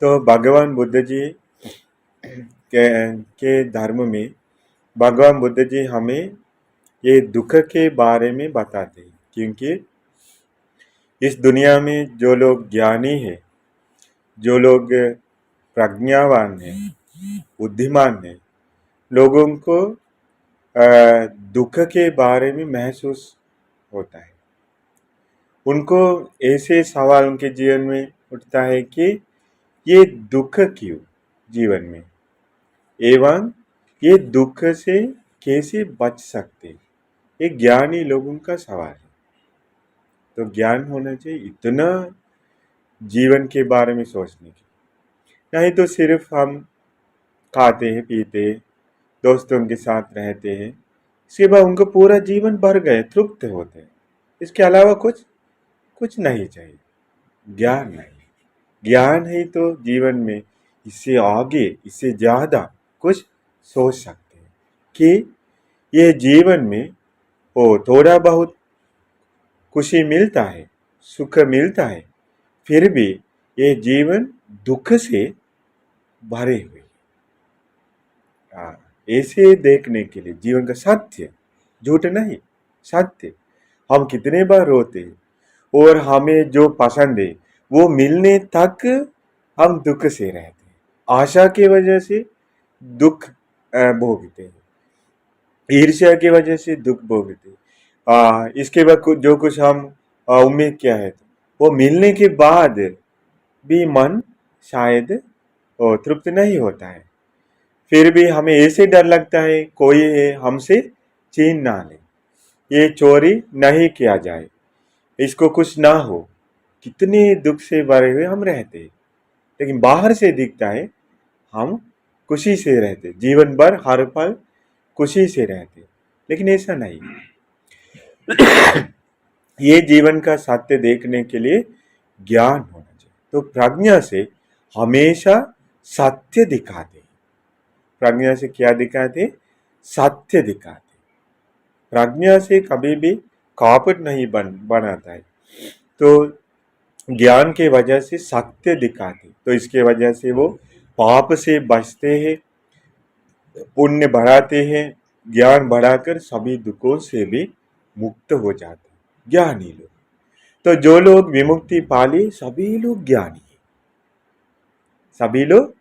तो भगवान बुद्ध जी के धर्म में भगवान बुद्ध जी हमें ये दुख के बारे में बताते हैं, क्योंकि इस दुनिया में जो लोग ज्ञानी हैं, जो लोग प्रज्ञावान हैं, बुद्धिमान हैं, लोगों को दुख के बारे में महसूस होता है। उनको ऐसे सवाल उनके जीवन में उठता है कि ये दुख क्यों जीवन में, एवं ये दुख से कैसे बच सकते, ये ज्ञानी लोगों का सवाल है। तो ज्ञान होना चाहिए इतना जीवन के बारे में सोचने की, नहीं तो सिर्फ हम खाते हैं, पीते हैं, दोस्तों के साथ रहते हैं, इसके बाद उनको पूरा जीवन भर गए, तृप्त होते हैं, इसके अलावा कुछ कुछ नहीं चाहिए। ज्ञान नहीं, ज्ञान है तो जीवन में इससे आगे, इससे ज़्यादा कुछ सोच सकते हैं कि ये जीवन में वो थोड़ा बहुत खुशी मिलता है, सुख मिलता है, फिर भी ये जीवन दुख से भरे हुए। ऐसे देखने के लिए जीवन का सत्य, झूठ नहीं, सत्य, हम कितने बार रोते हैं और हमें जो पसंद है वो मिलने तक हम दुख से रहते हैं, आशा की वजह से दुख भोगते हैं, ईर्ष्या की वजह से दुख भोगते हैं। इसके बाद जो कुछ हम उम्मीद किया है वो मिलने के बाद भी मन शायद तृप्त नहीं होता है, फिर भी हमें ऐसे डर लगता है कोई हमसे छीन ना ले, ये चोरी नहीं किया जाए, इसको कुछ ना हो, कितने दुख से भरे हुए हम रहते हैं। लेकिन बाहर से दिखता है हम खुशी से रहते, जीवन भर हर पल खुशी से रहते, लेकिन ऐसा नहीं। ये जीवन का सत्य देखने के लिए ज्ञान होना चाहिए। तो प्रज्ञा से हमेशा सत्य दिखाते, प्रज्ञा से क्या दिखाते, सत्य दिखाते, प्रज्ञा से कभी भी कपट नहीं बनाता है। तो ज्ञान के वजह से सत्य दिखाते, तो इसके वजह से वो पाप से बचते हैं, पुण्य बढ़ाते हैं, ज्ञान बढ़ाकर सभी दुखों से भी मुक्त हो जाते हैं ज्ञानी लोग। तो जो लोग विमुक्ति पाली सभी लोग ज्ञानी है, सभी लोग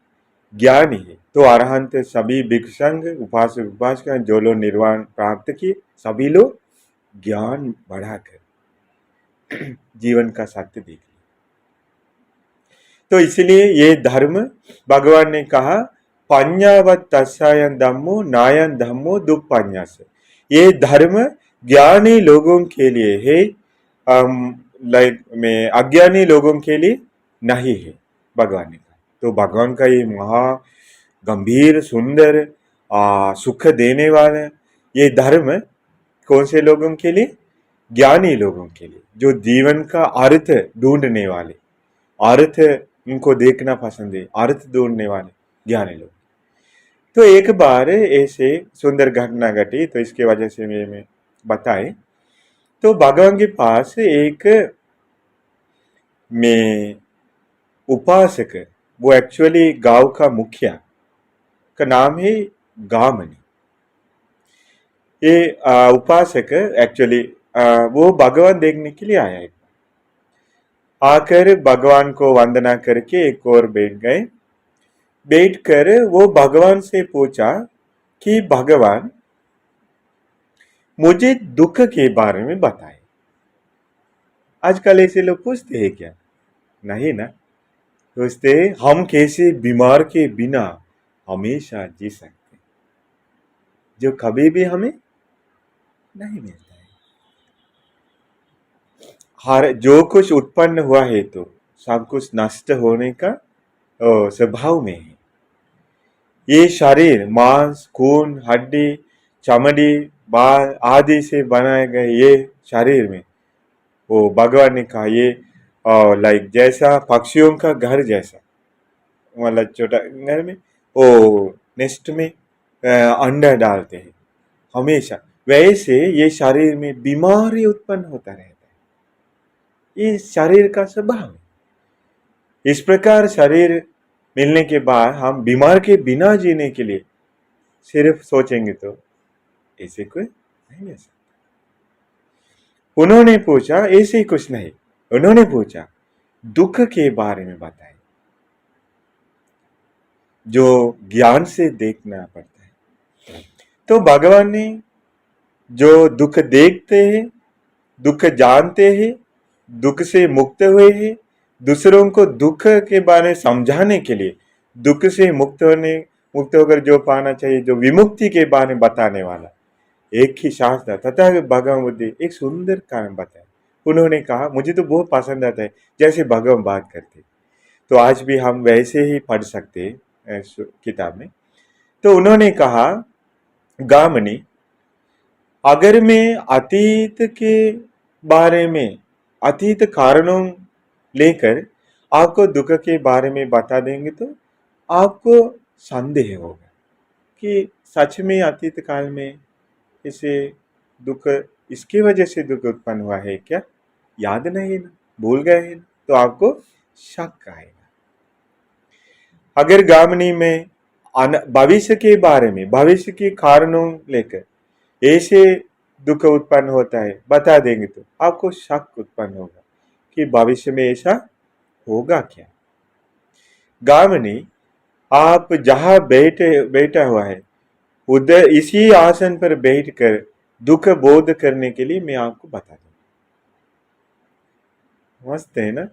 ज्ञानी है। तो अरहंत सभी भिक्षुंग उपासक उपासिका जो लोग निर्वाण प्राप्त किए, सभी लोग ज्ञान बढ़ाकर जीवन का सत्य देख लिया। तो इसलिए ये धर्म भगवान ने कहा पඤ्ඤावत तस्यायन धम्मो नायन धम्मो दुप्पඤ्ඤास, ये धर्म ज्ञानी लोगों के लिए है, में अज्ञानी लोगों के लिए नहीं है, भगवान ने कहा। तो भगवान का ये महा गंभीर सुंदर सुख देने वाला ये धर्म कौन से लोगों के लिए, ज्ञानी लोगों के लिए, जो जीवन का अर्थ ढूंढने वाले, अर्थ उनको देखना पसंद है, अर्थ ढूंढने वाले ज्ञानी लोग। तो एक बार ऐसे सुंदर घटना घटी, तो इसके वजह से मैं बताए। तो भगवान के पास एक में उपासक, वो एक्चुअली गांव का मुखिया का नाम है गामनी। ये उपासक एक्चुअली वो भगवान देखने के लिए आया है, आकर भगवान को वंदना करके एक और बैठ गए। बैठकर वो भगवान से पूछा कि भगवान मुझे दुख के बारे में बताए। आजकल ऐसे लोग पूछते हैं क्या? नहीं ना, पूछते हम कैसे बीमार के बिना हमेशा जी सकते, जो कभी भी हमें नहीं मिलता है। हर जो कुछ उत्पन्न हुआ है तो सब कुछ नष्ट होने का स्वभाव में है। ये शरीर मांस खून हड्डी चमड़ी बाल आदि से बनाए गए ये शरीर में, वो भगवान ने कहा ये लाइक जैसा पक्षियों का घर जैसा, मतलब छोटा घर में वो नेस्ट में अंडा डालते हैं हमेशा, वैसे ये शरीर में बीमारी उत्पन्न होता रहता है, ये शरीर का स्वभाव है। इस प्रकार शरीर मिलने के बाद हम बीमार के बिना जीने के लिए सिर्फ सोचेंगे तो ऐसे कोई नहीं है। उन्होंने पूछा, ऐसे ही कुछ नहीं, उन्होंने पूछा दुख के बारे में बताएं, जो ज्ञान से देखना पड़ता है। तो भगवान ने जो दुख देखते हैं, दुख जानते हैं, दुख से मुक्त हुए हैं, दूसरों को दुख के बारे में समझाने के लिए, दुख से मुक्त होकर जो पाना चाहिए, जो विमुक्ति के बारे में बताने वाला एक ही शास्त्र तथा भगवान बुद्ध एक सुंदर कारण बताया। उन्होंने कहा, मुझे तो बहुत पसंद आता है जैसे भगवान बात करते, तो आज भी हम वैसे ही पढ़ सकते हैं किताब में। तो उन्होंने कहा, गामनी, अगर मैं अतीत के बारे में, अतीत कारणों लेकर आपको दुख के बारे में बता देंगे तो आपको संदेह होगा कि सच में अतीत काल में इसे दुख, इसकी वजह से दुख उत्पन्न हुआ है क्या, याद नहीं ना, भूल गए हैं, तो आपको शक आएगा। अगर गामनी में भविष्य के बारे में, भविष्य के कारणों लेकर ऐसे दुख उत्पन्न होता है बता देंगे तो आपको शक उत्पन्न होगा कि भविष्य में ऐसा होगा क्या। गामनी, आप जहां बैठा हुआ है उधर इसी आसन पर बैठकर दुख बोध करने के लिए मैं आपको बता दूं। मस्त है ना।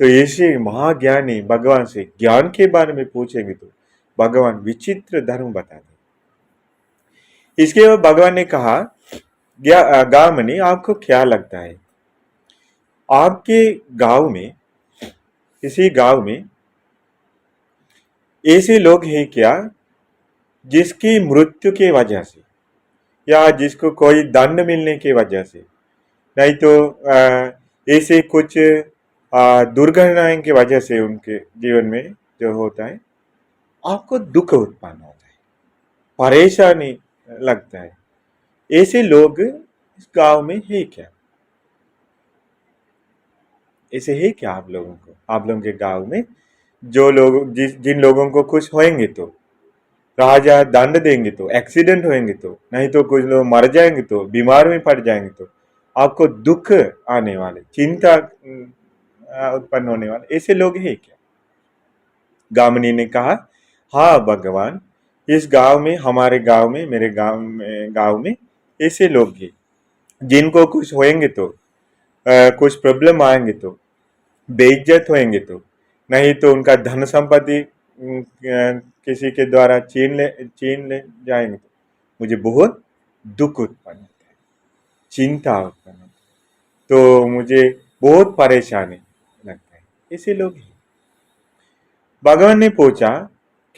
तो ऐसे महाज्ञानी भगवान से ज्ञान के बारे में पूछेंगे तो भगवान विचित्र धर्म बता दें। इसके बाद भगवान ने कहा, गामनी, आपको क्या लगता है आपके गांव में, किसी गांव में ऐसे लोग हैं क्या जिसकी मृत्यु के वजह से या जिसको कोई दंड मिलने की वजह से, नहीं तो ऐसे कुछ दुर्घटनाएं की वजह से उनके जीवन में जो होता है आपको दुख उत्पन्न होता है, परेशानी लगता है, ऐसे लोग इस गांव में है क्या, ऐसे है क्या आप लोगों को, आप लोगों के गांव में जो लोग जिन लोगों को कुछ होएंगे तो राजा दंड देंगे तो, एक्सीडेंट होंगे तो, नहीं तो कुछ लोग मर जाएंगे तो, बीमार में पड़ जाएंगे तो आपको दुख आने वाले, चिंता उत्पन्न होने वाले, ऐसे लोग हैं क्या। गामनी ने कहा, हाँ भगवान, इस गांव में, हमारे गांव में, मेरे गांव में ऐसे लोग हैं जिनको कुछ होएंगे तो, कुछ प्रॉब्लम आएंगे तो, बेइज्जत होएंगे तो, नहीं तो उनका धन संपत्ति किसी के द्वारा छीन ले जाएंगे तो मुझे बहुत दुख उत्पन्न होता है, चिंता उत्पन्न होता है, तो मुझे बहुत परेशानी लगता है, ऐसे लोग हैं। भगवान ने पूछा,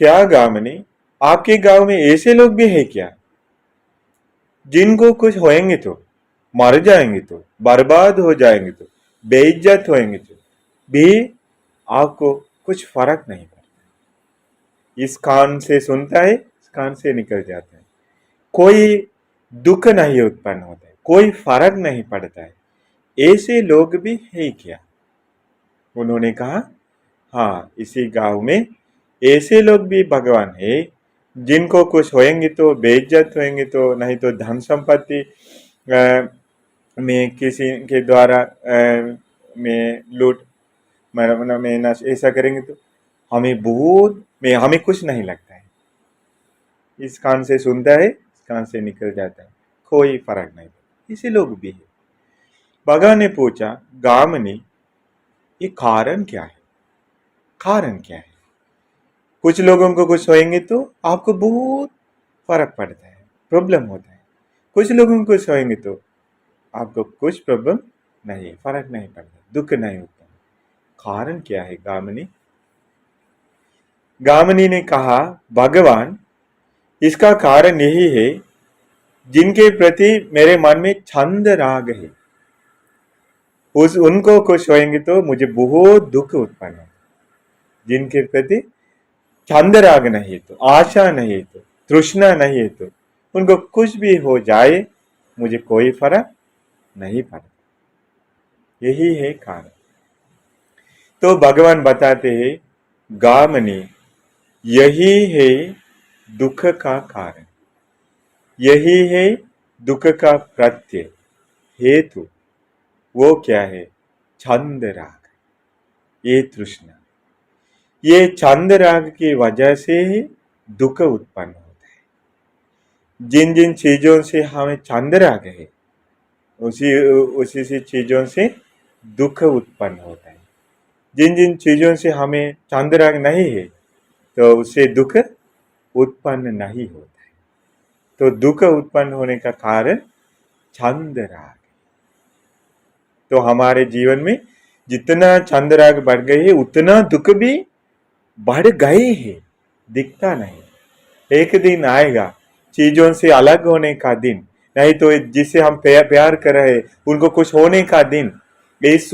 क्या गामनी, आपके गांव में ऐसे लोग भी है क्या जिनको कुछ होएंगे तो, मर जाएंगे तो, बर्बाद हो जाएंगे तो, बेइज्जत होएंगे तो भी आपको कुछ फर्क नहीं पड़ता, इस कान से सुनता है, इस कान से निकल जाता है, कोई दुख नहीं उत्पन्न होता है, कोई फर्क नहीं पड़ता है, ऐसे लोग भी है क्या। उन्होंने कहा, हाँ, इसी गांव में ऐसे लोग भी भगवान है जिनको कुछ होएंगे तो, बेइज्जत होएंगे तो, नहीं तो धन संपत्ति में किसी के द्वारा में लूट में ऐसा करेंगे तो हमें कुछ नहीं लगता है, इस कान से सुनता है, इस कान से निकल जाता है, कोई फर्क नहीं पड़ता, इसे लोग भी है। भगवान ने पूछा, गामनी, ये कारण क्या है, कारण क्या है। कुछ लोगों को कुछ होएंगे तो आपको बहुत फर्क पड़ता है, प्रॉब्लम होता है, कुछ लोगों को कुछ होएंगे तो आपको कुछ प्रॉब्लम नहीं, फर्क नहीं पड़ता, दुख नहीं होता, कारण क्या है गामनी। गामनी ने कहा, भगवान, इसका कारण यही है जिनके प्रति मेरे मन में छंद राग है, उनको खुश होएंगे तो मुझे बहुत दुख उत्पन्न है, जिनके प्रति छंद राग नहीं तो, आशा नहीं तो, तृष्णा नहीं है तो उनको कुछ भी हो जाए मुझे कोई फर्क नहीं पड़ता, यही है कारण। तो भगवान बताते हैं, गामनी, यही है दुख का कारण, यही है दुख का प्रत्यय हेतु। वो क्या है? छंद राग, ये तृष्णा। ये छंद राग की वजह से ही दुख उत्पन्न होता है। जिन जिन चीजों से हमें छंद राग है, उसी उसी सी चीजों से दुख उत्पन्न होता है। जिन जिन चीजों से हमें छंद राग नहीं है, तो उससे दुख उत्पन्न नहीं होता है। तो दुख उत्पन्न होने का कारण छंद राग। तो हमारे जीवन में जितना छंद राग बढ़ गए है, उतना दुख भी बढ़ गए हैं, दिखता नहीं। एक दिन आएगा चीजों से अलग होने का दिन, नहीं तो जिससे हम प्यार कर रहे उनको कुछ होने का दिन।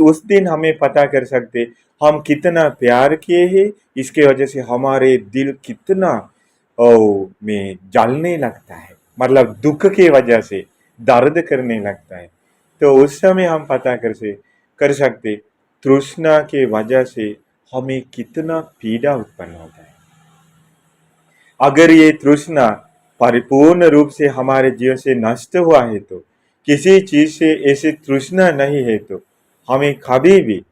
उस दिन हमें पता कर सकते हम कितना प्यार किए हैं, इसके वजह से हमारे दिल कितना में जलने लगता है, मतलब दुख की वजह से दर्द करने लगता है। तो उस समय हम पता कर सकते तृष्णा के वजह से हमें कितना पीड़ा उत्पन्न होता है। अगर ये तृष्णा परिपूर्ण रूप से हमारे जीवन से नष्ट हुआ है, तो किसी चीज से ऐसी तृष्णा नहीं है, तो हमें कभी भी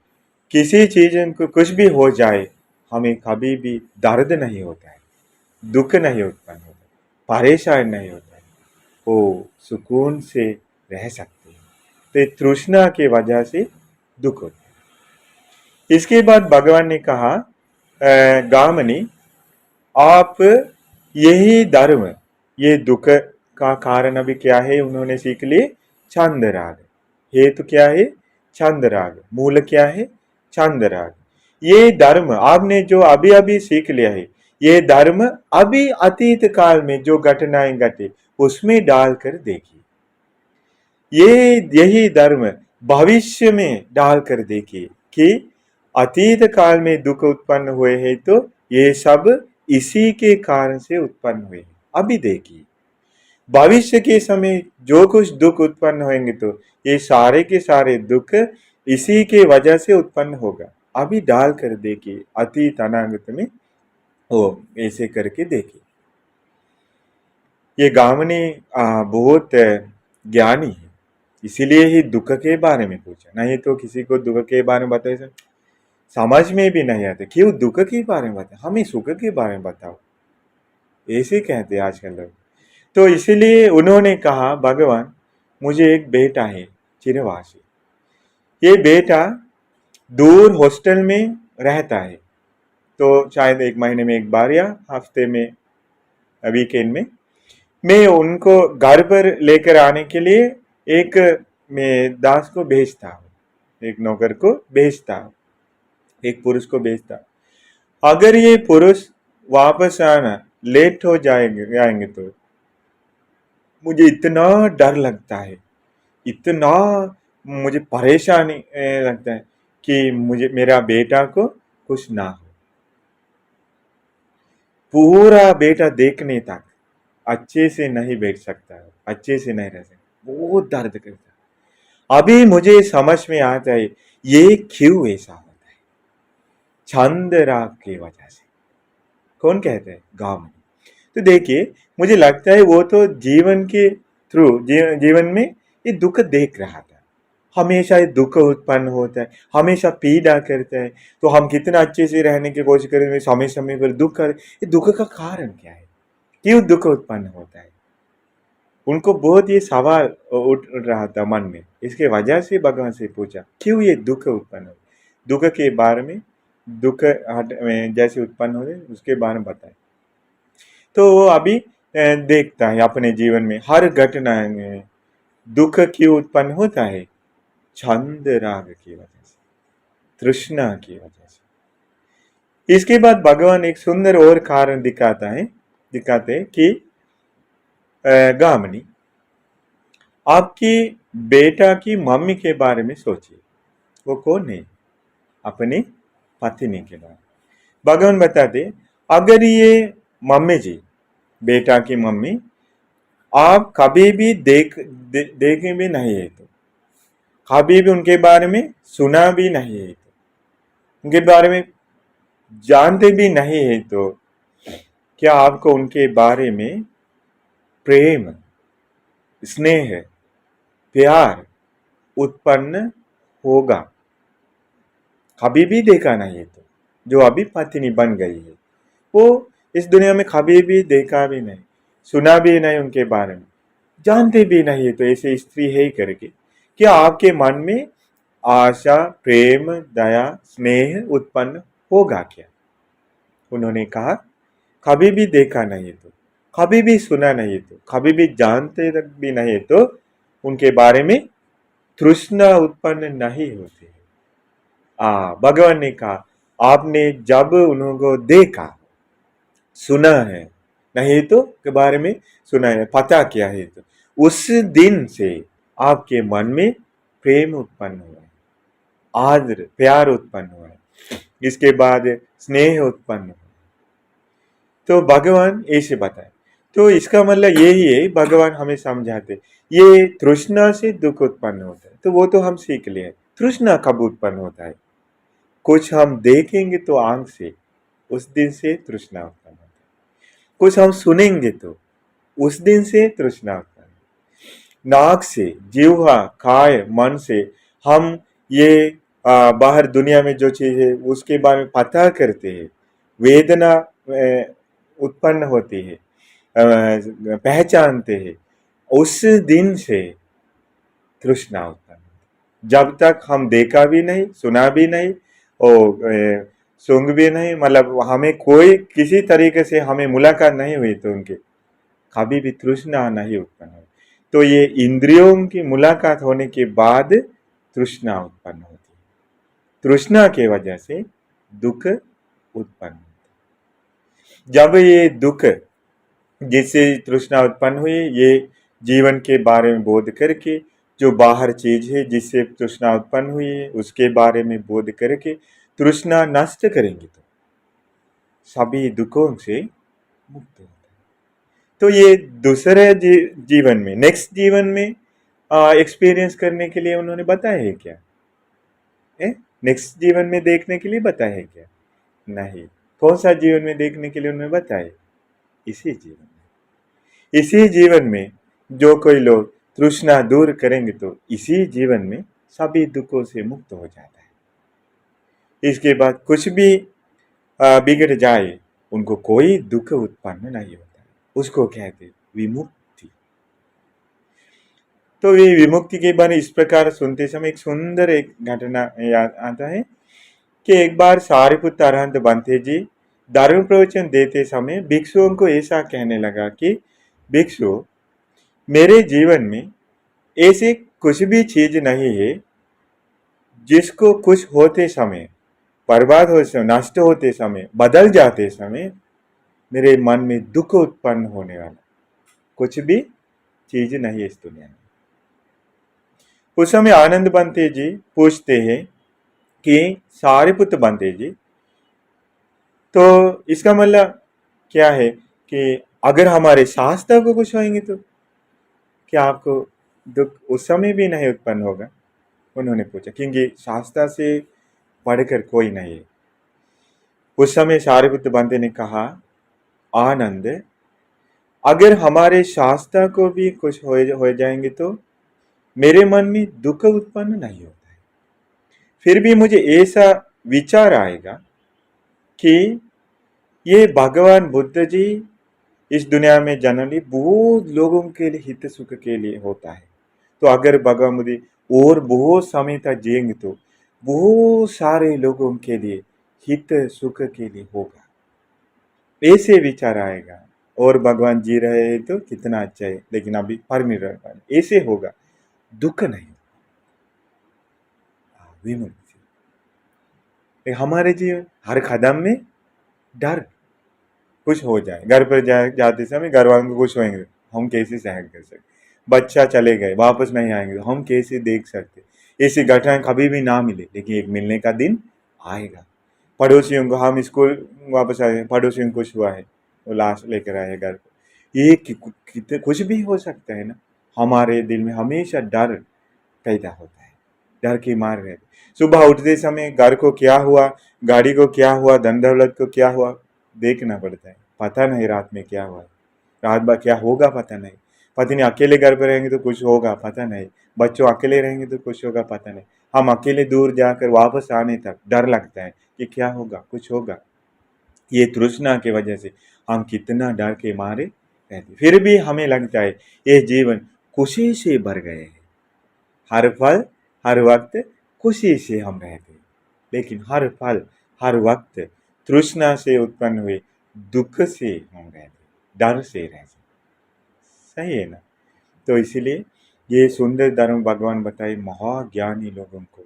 किसी चीज को कुछ भी हो जाए, हमें कभी भी दर्द नहीं होता है, दुख नहीं उत्पन्न होता, परेशान नहीं होता है, वो सुकून से रह सकते हैं। तो तृष्णा के वजह से दुख होता है। इसके बाद भगवान ने कहा, गामनी आप यही धर्म, ये दुख का कारण अभी क्या है उन्होंने सीख लिए, छंद राग। हेतु क्या है? छंद राग। मूल क्या है? छंद राग। ये धर्म आपने जो अभी अभी सीख लिया है, ये धर्म अभी अतीत काल में जो घटनाएं घटे उसमें डालकर देखिए। यही धर्म भविष्य में डालकर देखिए कि अतीत काल में दुख उत्पन्न हुए हैं, तो ये सब इसी के कारण से उत्पन्न हुए हैं। अभी देखिए भविष्य के समय जो कुछ दुख उत्पन्न होंगे, तो ये सारे के सारे दुख इसी के वजह से उत्पन्न होगा। अभी डाल कर देखिए, अतीत अनागत में हो ऐसे करके देखिए। ये गामनी बहुत ज्ञानी है, इसीलिए ही दुख के बारे में पूछा। नहीं तो किसी को दुख के बारे में बताए समझ में भी नहीं आते, क्यों दुख के बारे में बताए, हमें सुख के बारे में बताओ, ऐसे कहते हैं आजकल लोग। तो इसीलिए उन्होंने कहा, भगवान मुझे एक बेटा है चिरवासी, ये बेटा दूर हॉस्टल में रहता है, तो शायद एक महीने में एक बार या हफ्ते में वीकेंड में मैं उनको घर पर लेकर आने के लिए एक मैं दास को भेजता हूँ, एक नौकर को भेजता हूँ, एक पुरुष को भेजता हूँ। अगर ये पुरुष वापस आना लेट हो जाएंगे तो मुझे इतना डर लगता है, इतना मुझे परेशानी लगता है कि मुझे मेरा बेटा को कुछ ना हो। पूरा बेटा देखने तक अच्छे से नहीं बैठ सकता है, अच्छे से नहीं रह सकता, बहुत दर्द करता है। अभी मुझे समझ में आता है ये क्यों ऐसा होता है, छंद राग की वजह से। कौन कहते हैं? गांव में। तो देखिए मुझे लगता है वो तो जीवन के थ्रू जीवन में ये दुख देख रहा था, हमेशा ये दुख उत्पन्न होता है, हमेशा पीड़ा करता है, तो हम कितना अच्छे से रहने की कोशिश करें, समय समय पर दुख करें। ये दुख का कारण क्या है, क्यों दुख उत्पन्न होता है? उनको बहुत ये सवाल उठ रहा था मन में, इसके वजह से भगवान से पूछा क्यों ये दुख उत्पन्न हो। दुख के बारे में, दुख जैसे उत्पन्न हो रहे उसके बारे में बताए। तो वो अभी देखता है अपने जीवन में हर घटना में दुख क्यों उत्पन्न होता है, छंद राग की वजह से, तृष्णा की वजह से। इसके बाद भगवान एक सुंदर और कारण दिखाते कि गामनी आपकी बेटा की मम्मी के बारे में सोचिए, वो कौन है? अपनी पत्नी के बारे में भगवान बताते, अगर ये मम्मी जी, बेटा की मम्मी, आप कभी भी देखे भी नहीं है, तो कभी भी उनके बारे में सुना भी नहीं है, तो उनके बारे में जानते भी नहीं है, तो क्या आपको उनके बारे में प्रेम, स्नेह, प्यार उत्पन्न होगा? कभी भी देखा नहीं तो, जो अभी पत्नी बन गई है वो इस दुनिया में कभी भी देखा भी नहीं, सुना भी नहीं उनके बारे में, जानते भी नहीं तो ऐसे स्त्री है करके क्या आपके मन में आशा, प्रेम, दया, स्नेह उत्पन्न होगा क्या? उन्होंने कहा कभी भी देखा नहीं तो, कभी भी सुना नहीं तो, कभी भी जानते तक भी नहीं तो उनके बारे में तृष्णा उत्पन्न नहीं होती है। भगवान ने कहा आपने जब उनको देखा, सुना है, नहीं तो के बारे में सुना है, पता किया है तो उस दिन से आपके मन में प्रेम उत्पन्न हुआ है, आदर प्यार उत्पन्न हुआ है, इसके बाद स्नेह उत्पन्न हुआ। तो भगवान ऐसे बताए, तो इसका मतलब यही है, भगवान हमें समझाते ये तृष्णा से दुख उत्पन्न होता है, तो वो तो हम सीख लिए। तृष्णा कब उत्पन्न होता है? कुछ हम देखेंगे तो आंख से, उस दिन से तृष्णा उत्पन्न होता है। कुछ हम सुनेंगे तो उस दिन से तृष्णा उत्पन्न, नाक से, जीवा, काय, मन से हम ये बाहर दुनिया में जो चीज है उसके बारे में पता करते हैं, वेदना उत्पन्न होती है, पहचानते हैं, उस दिन से तृष्णा उत्पन्न। जब तक हम देखा भी नहीं, सुना भी नहीं और सुन भी नहीं, मतलब हमें कोई किसी तरीके से हमें मुलाकात नहीं हुई तो उनके कभी भी तृष्णा नहीं उत्पन्न हुई। तो ये इंद्रियों की मुलाकात होने के बाद तृष्णा उत्पन्न होती है, तृष्णा के वजह से दुख उत्पन्न होता है। जब ये दुख जिससे तृष्णा उत्पन्न हुई, ये जीवन के बारे में बोध करके, जो बाहर चीज है जिससे तृष्णा उत्पन्न हुई है उसके बारे में बोध करके तृष्णा नष्ट करेंगे तो सभी दुखों से मुक्त होता है। तो ये दूसरे जीवन में, नेक्स्ट जीवन में एक्सपीरियंस करने के लिए उन्होंने बताया है क्या? नेक्स्ट जीवन में देखने के लिए बताया है क्या? नहीं। कौन सा जीवन में देखने के लिए उन्होंने बताया? इसी जीवन में। इसी जीवन में जो कोई लोग तृष्णा दूर करेंगे तो इसी जीवन में सभी दुखों से मुक्त हो जाता है। इसके बाद कुछ भी बिगड़ जाए उनको कोई दुख उत्पन्न नहीं होता है, उसको कहते विमुक्ति। तो ये विमुक्ति के बारे इस प्रकार सुनते समय एक सुंदर एक घटना याद आता है कि एक बार सारिपुत्र अरहंत बंते जी धर्म प्रवचन देते समय भिक्षुओं को ऐसा कहने लगा कि भिक्षु, मेरे जीवन में ऐसी कुछ भी चीज नहीं है जिसको कुछ होते समय, बर्बाद होते समय, नष्ट होते समय, बदल जाते समय मेरे मन में दुख उत्पन्न होने वाला कुछ भी चीज नहीं है इस दुनिया में। उस समय आनंद बंते जी पूछते हैं कि सारिपुत्र बंते जी, तो इसका मतलब क्या है कि अगर हमारे शास्त्र को कुछ होंगे तो क्या आपको दुख उस समय भी नहीं उत्पन्न होगा? उन्होंने पूछा, क्योंकि शास्त्र से पढ़कर कोई नहीं है। उस समय सारिपुत्र बंते ने कहा, आनंद, अगर हमारे शास्त्र को भी कुछ हो जाएंगे तो मेरे मन में दुख उत्पन्न नहीं होता है। फिर भी मुझे ऐसा विचार आएगा कि ये भगवान बुद्ध जी इस दुनिया में जनरली बहुत लोगों के लिए हित सुख के लिए होता है, तो अगर भगवान बुद्ध और बहुत समय तक जिएंगे तो बहुत सारे लोगों के लिए हित सुख के लिए होगा, ऐसे विचार आएगा। और भगवान जी रहे हैं तो कितना अच्छा है, लेकिन अभी पर नहीं रह पा रहे, ऐसे होगा, दुख नहीं, विमुक्ति। हमारे जीवन हर कदम में डर, कुछ हो जाए, घर पर जाते समय घर वालों को कुछ होंगे, हम कैसे सहन कर सकते? बच्चा चले गए, वापस नहीं आएंगे तो हम कैसे देख सकते? ऐसी घटनाएं कभी भी ना मिले, लेकिन एक मिलने का दिन आएगा। पड़ोसियों को, हम स्कूल वापस आए, पड़ोसियों को कुछ हुआ है, वो लाश लेकर आए घर पर, ये कितने कुछ भी हो सकता है ना। हमारे दिल में हमेशा डर पैदा होता है, डर की मार रहती। सुबह उठते समय घर को क्या हुआ, गाड़ी को क्या हुआ, धन दौलत को क्या हुआ देखना पड़ता है, पता नहीं रात में क्या हुआ, रात भर क्या होगा पता नहीं, पत्नी अकेले घर पे रहेंगे तो कुछ होगा पता नहीं, बच्चों अकेले रहेंगे तो कुछ होगा पता नहीं, हम अकेले दूर जाकर वापस आने तक डर लगता है कि क्या होगा, कुछ होगा। ये तृष्णा की वजह से हम कितना डर के मारे रहते, फिर भी हमें लगता है ये जीवन खुशी से भर गए हैं, हर पल हर वक्त खुशी से हम रहते हैं। लेकिन हर पल हर वक्त तृष्णा से उत्पन्न हुए दुख से हम रहते, डर से रहते। सही है ना? तो इसीलिए ये सुंदर धर्म भगवान बताए महाज्ञानी लोगों को।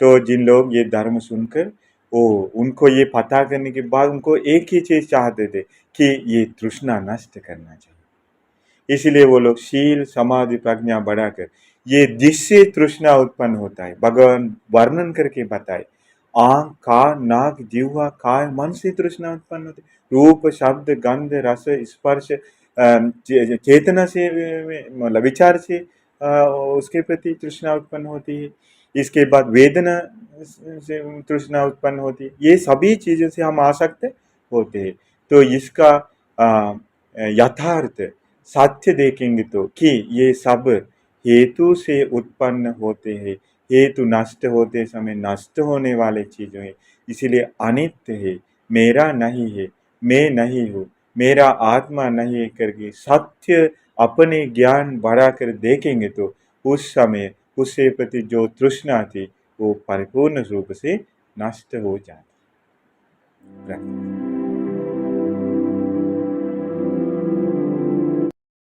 तो जिन लोग ये धर्म सुनकर वो उनको ये पता करने के बाद उनको एक ही चीज चाहते थे कि ये तृष्णा नष्ट करना चाहिए। इसीलिए वो लोग शील समाधि प्रज्ञा बढ़ाकर ये जिससे तृष्णा उत्पन्न होता है भगवान वर्णन करके बताए। आंख कान नाक जिह्वा काय मन से तृष्णा उत्पन्न होती है, रूप शब्द गंध रस स्पर्श चेतना से मतलब विचार से उसके प्रति तृष्णा उत्पन्न होती है। इसके बाद वेदना से तृष्णा उत्पन्न होती है। ये सभी चीजों से हम आसक्त होते हैं। तो इसका यथार्थ सत्य देखेंगे तो कि ये सब हेतु से उत्पन्न होते हैं, हेतु नष्ट होते समय नष्ट होने वाले चीजें हैं, इसीलिए अनित्य है, मेरा नहीं है, मैं नहीं हूँ, मेरा आत्मा नहीं है करके सत्य अपने ज्ञान बढ़ाकर देखेंगे तो उस समय उसके प्रति जो तृष्णा थी वो परिपूर्ण रूप से नष्ट हो जाती।